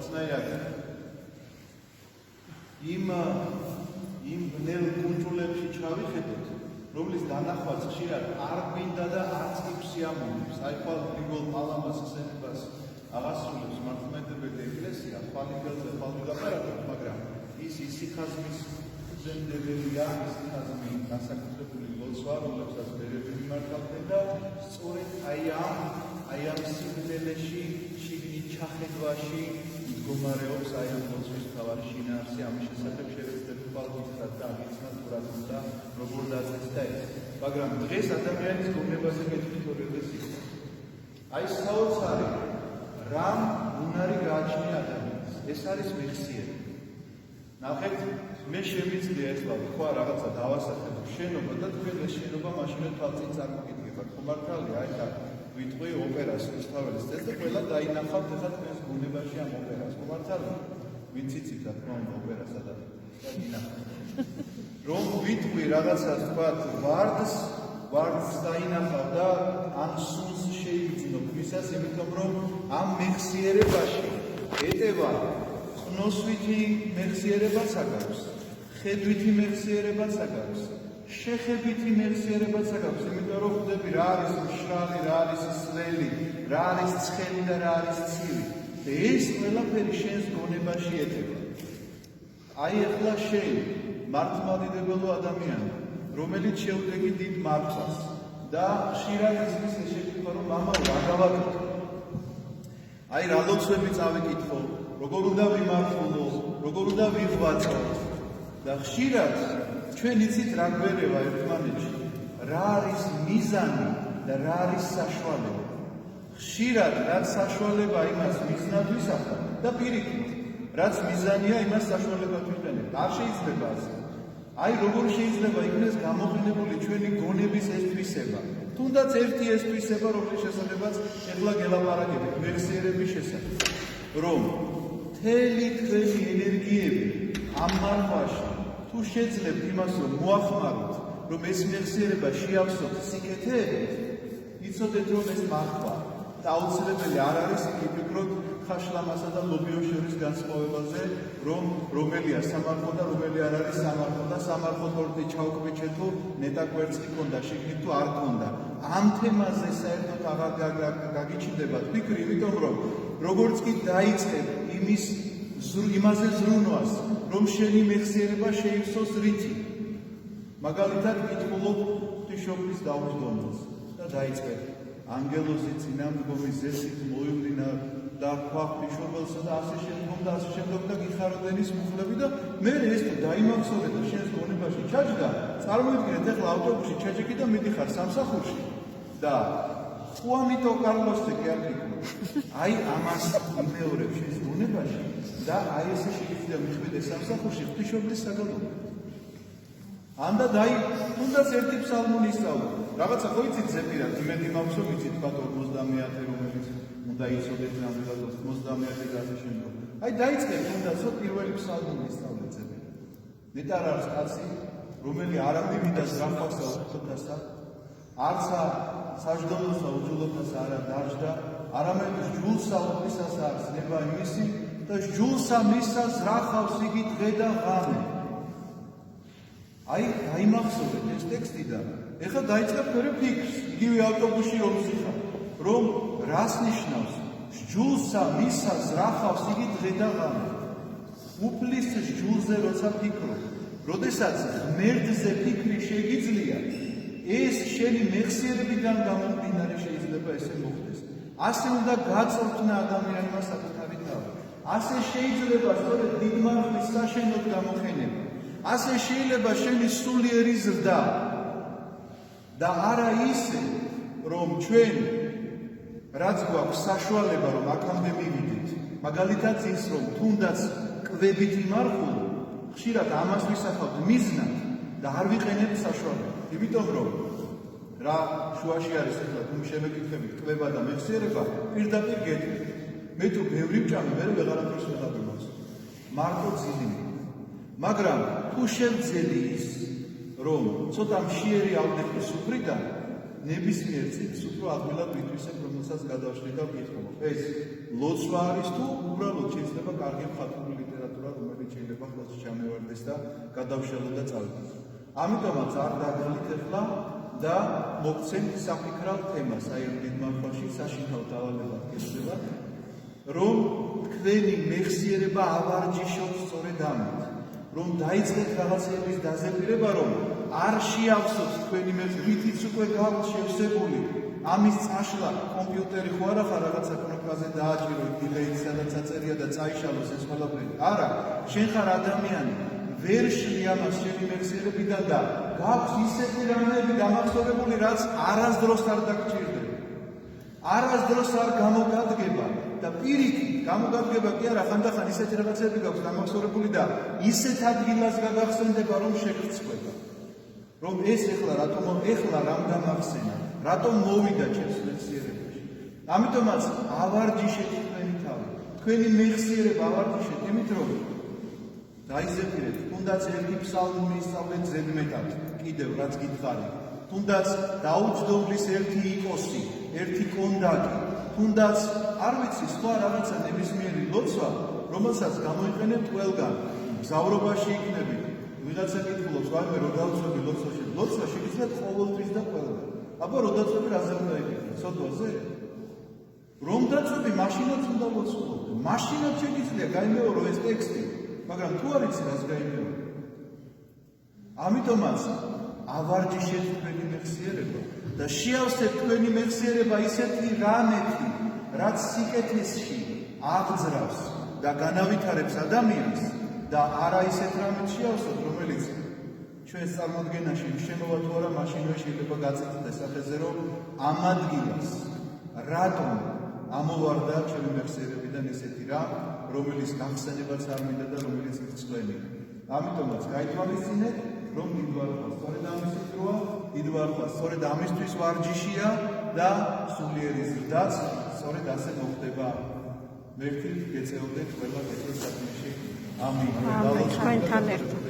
სხვადასხვანაირად იმ ბნელ კუნძულებში ჩავიხედოთ, რომლის დანახვაც ხშირად არ გვინდა და არც კი სიამოვნებს. აი ხვალ გრიგოლ პალამას სენებას აღასრულებს მართლმადიდებელი ეკლესია, ხვალინგელზე ხვალ ვილაპარაკობთ, მაგრამ ის სიხაზმის ზემდებელია, ის სიხაზმი განსაკუთრებული ლოცვა, რომლებსაც ბერები მიმართავდნენ და სწორედ აი ამ სიკვდილეში, შიგნით ჩახედვაში მდგომარეობს აი ამ ლოცვის მთავარი შინაარსი. ამის შესახებ შევეცდები ხვალ გითხრათ და აგიცნათ თუ რა თქმა როგორ დაწესდა ეს. მაგრამ დღეს ადამიანის გონებაზე მეთქით ორიენტაცია. აი საოცარი რამ უნარი გააჩნია ადამიანს. ეს არის მეხსიერება. ნახეთ, მე შემიძლია ეხლა თქვა რაღაცა დავასახელო შენობა და თქვენ ეს შენობა მაშინაც თვალწინ წარმოგიდგებათ. ხო მართალია, აი ხა ვიტყვი ოპერას რუსთაველის წელს და ყველა დაინახავთ ეხლა თქვენს გონებაში ამ ოპერას. ხო მართალია? ვინც იცით რა თქმა უნდა ოპერას სადაც დაინახავთ. რომ ვიტყვი რაღაცა თქვა ვარდს დაინახავ და ამ სულს შეიგრძნობ ვისას, იმიტომ რომ ამ მეხსიერებაში ეტევა ყნოსვითი მეხსიერებაც აქვს, ხედვითი მეხსიერებაც აქვს, შეხებითი მეხსიერებაც აქვს, იმიტომ რომ ხვდები რა არის მშრალი, რა არის სლელი, რა არის ცხელი და რა არის ცივი. და ეს ყველაფერი შენს გონებაში ეტევა. აი ახლა შენ მართლმადიდებელო ადამიანი, რომელიც შეუდგები დიდ მართვას და ხშირად ისმის შეკითხვა რომ მამა რა გავაკეთო. აი რა ლოცვები წავიკითხო, როგორ უნდა ვიმართულო, როგორ უნდა ვიღვაწო და ხშირად ჩვენ იცით რა გვერევა ერთმანეთში, რა არის მიზანი და რა არის საშუალება. ხშირად რაც საშუალება იმას მიზნად ვისახავ და პირიქით, რაც მიზანია იმას საშუალებად ვიყენებ. არ შეიძლება ასე. აი როგორ შეიძლება იქნეს გამოყენებული ჩვენი გონების ეს თვისება. თუნდაც ერთი ეს თვისება, რომლის შესახებაც ეხლა გელაპარაკებით, მეხსიერების შესახებ. რომ მთელი თქვენი ენერგიები ამ მართვაში თუ შეძლებთ იმას, რომ მოახმაროთ, რომ ეს მეხსიერება შეავსოთ სიკეთეებით, იცოდეთ, რომ ეს მართვა და აუცილებელი არ არის იქ ვფიქროთ ხაშლამასა და ლობიოს შორის განსხვავებაზე, რომელია სამარხო და რომელი არ არის სამარხო და სამარხო თორტი ჩავკვიჩე თუ ნეტა კვერცხი ქონდა, შიგნით თუ არ ქონდა. ამ თემაზე საერთოდ აღარ გაგიჩნდებათ ფიქრი, იმიტომ რომ როგორც კი დაიწყებ იმაზე ზრუნვას, რომ შენი მეხსიერება შეივსოს რითი. მაგალითად კითხულობ ღვთისმშობლის დაუჯდომას და დაიწყებ ანგელოზი წინამდგომი ზესით მოივლინა და თქვა ღვთისმშობელსა და ასე შემდგომ და გიხარდენის მუხლები და მე ეს დაიმახსოვრე და შენს გონებაში ჩაჯდა. წარმოიდგინეთ ახლა ავტობუსში ჩაჯექი და მიდიხარ სამსახურში და ხუანიტო კარლოსზე კი არ ფიქრობ. აი ამას იმეორებ შენს გონებაში და აი ესე შეიძლება მიხვიდე სამსახურში ღვთისმშობლის საგალობლად. ამდა თუნდაც ერთი ფსალმუნი ისწავლო. რაღაცა ხო იცით ზეპირად, იმედი მაქვს რომ იცით თქვა 50 რომელიც უნდა იცოდეთ ნამდვილად 50 და ასე შემდეგ. აი დაიწყეთ თუნდაც პირველი ფსალმუნი ისწავლეთ ზეპირად. ნეტარ არის კაცი, რომელი არ ამივიდას რამხავსა უხოთასა, არცა საჯდომოსა უჯულობასა არა დაჯდა, არამედ ჯულსა უფლისას არის ნება იმისი და ჯულსა მისა ზრახავს იგი დღე და ღამე. აი დაიმახსოვრეთ ეს ტექსტი და ეხლა დაიწყებ მეორე ფიქრს, იგივე ავტობუსში რომ ვსიხარ, რომ რას ნიშნავს ჯულსა მისა ზრახავს იგი დღე და ღამე. უფლის ჯულზე როცა ფიქრობ, როდესაც ღმერთზე ფიქრი შეგიძლია, ეს შენი მეხსიერებიდან გამომდინარე შეიძლება ესე მოხდეს. ასე უნდა გაწვრთნა ადამიანმა საკუთარი თავი. ასე შეიძლება სწორედ დიდმარხვის საშენოდ გამოყენება. ასე შეიძლება შენი სულიერი ზრდა და არა ისე, რომ ჩვენ რაც გვაქვს საშუალება, რომ აქამდე მივიდეთ, მაგალითად ის, რომ თუნდაც კვებით იმარხულო, ხშირად ამას ვისახავთ მიზნად და არ ვიყენებთ საშუალებას. იმიტომ რომ რა შუაში არის ახლა თუ შემეკითხებით კვება და მეხსიერება, პირდაპირ გეტყვით. მე თუ ბევრი ვჭამე, მე ვეღარაფერს ვეღარ ვიმახსოვს. მარტო ძილი. მაგრამ თუ შევძელი ის, რომ ცოტა მშიერი ავდექი სუფრიდან, ნებისმიერ წიგნს უფრო ადვილად ვითვისებ, რომელსაც გადავშლი და ვკითხულობ. ეს ლოცვა არის თუ უბრალოდ შეიძლება კარგი მხატვრული ლიტერატურა, რომელიც შეიძლება ხელში ჩამევარდეს და გადავშალო და წავიდეთ. ამიტომაც არ დაგალით ახლა და მოგცემთ საფიქრალ თემას, აი ამ დიდ მარხვაში საშინაო დავალებად გეცდება, რომ თქვენი მეხსიერება ავარჯიშოთ სწორედ ამით, რომ დაიწყეთ რაღაცების დაზეპირება, რომ არ შეავსოთ თქვენი მეთითიც უკვე გაქვთ შევსებული ამის წაშლა კომპიუტერი ხო არა ხარ რაღაცა კნოპკაზე დააჭირო დილეით სადაც აწერია და წაიშალოს ეს ყველაფერი. არა, შენ ხარ ადამიანი, ვერ შლი ამას შენი მეხსიერებიდან და გაქვს ისეთი რამეები დამახსოვრებული, რაც არასდროს არ დაგჭირდება. არასდროს არ გამოგადგება და პირიქით გამოგადგება კი არა, ხანდახან ისეთი რაღაცები გაქვს დამახსოვრებული და ისეთ ადგილას გადახსენდება, რომ შეგრცხვება. რომ ეს ეხლა რამ დამახსენა, რატომ მოვიდა ჩემს მეხსიერებაში. ამიტომაც ავარჯიშეთ თქვენი თავი. თქვენი მეხსიერება ავარჯიშეთ იმით, რომ დაიზეპირეთ, თუნდაც ერთი ფსალმი მიისწავლეთ ზედმეტად, კიდევ რაც გითხარი. თუნდაც დაუჯდომლის ერთი იკოსი, ერთი კონდაკი, თუნდაც არ ვიცი სხვა რაღაცა ნებისმიერი ლოცვა, რომელსაც გამოიყენებთ ყველგან, მგზავრობაში იქნებით. ვიღაცა კითხულობს, ვაიმე რო დავწვევი ლოცვაში, ლოცვა შეგიძლიათ ყოველთვის და ყველგან. აბა რო დაწვევი რაზე უნდა იკითხო, სოდვაზე? რომ დაწვევი, მაშინაც უნდა ლოცულობდე. მაშინაც შეგიძლია გაიმეორო ეს ტექსტი, მაგრამ თუ არ იცი რას გაიმეორო. ამიტომაც ავარჯიშეთ თქვენი მეხსიერება და შეავსეთ თქვენი მეხსიერება ისეთი რამეთი, რაც სიკეთესში აღძრავს და განავითარებს ადამიანს და არა ისეთ რამეთ შეავსოთ, რომელიც ჩვენს წარმოდგენაში შემოვა თუ არა, მაშინვე შეიძლება გაწეთდეს სახეზე, რომ ამ ადგილას რატომ ამოვარდა ჩემი მეხსიერებიდან ისეთი რამ, რომელიც გახსენებაც არ მინდა და რომელიც გწვენია. ამიტომაც გაითვალისწინეთ, რომ დიდვარხვა სწორედ ამის დროა, დიდვარხვა სწორედ ამისთვის ვარჯიშია და სულიერი ზრდაც სწორედ ასე მოხდება. მერქით გეწეოდეთ ყველა კეთილ საქმეში. ამინ. თქვენთან ერთად.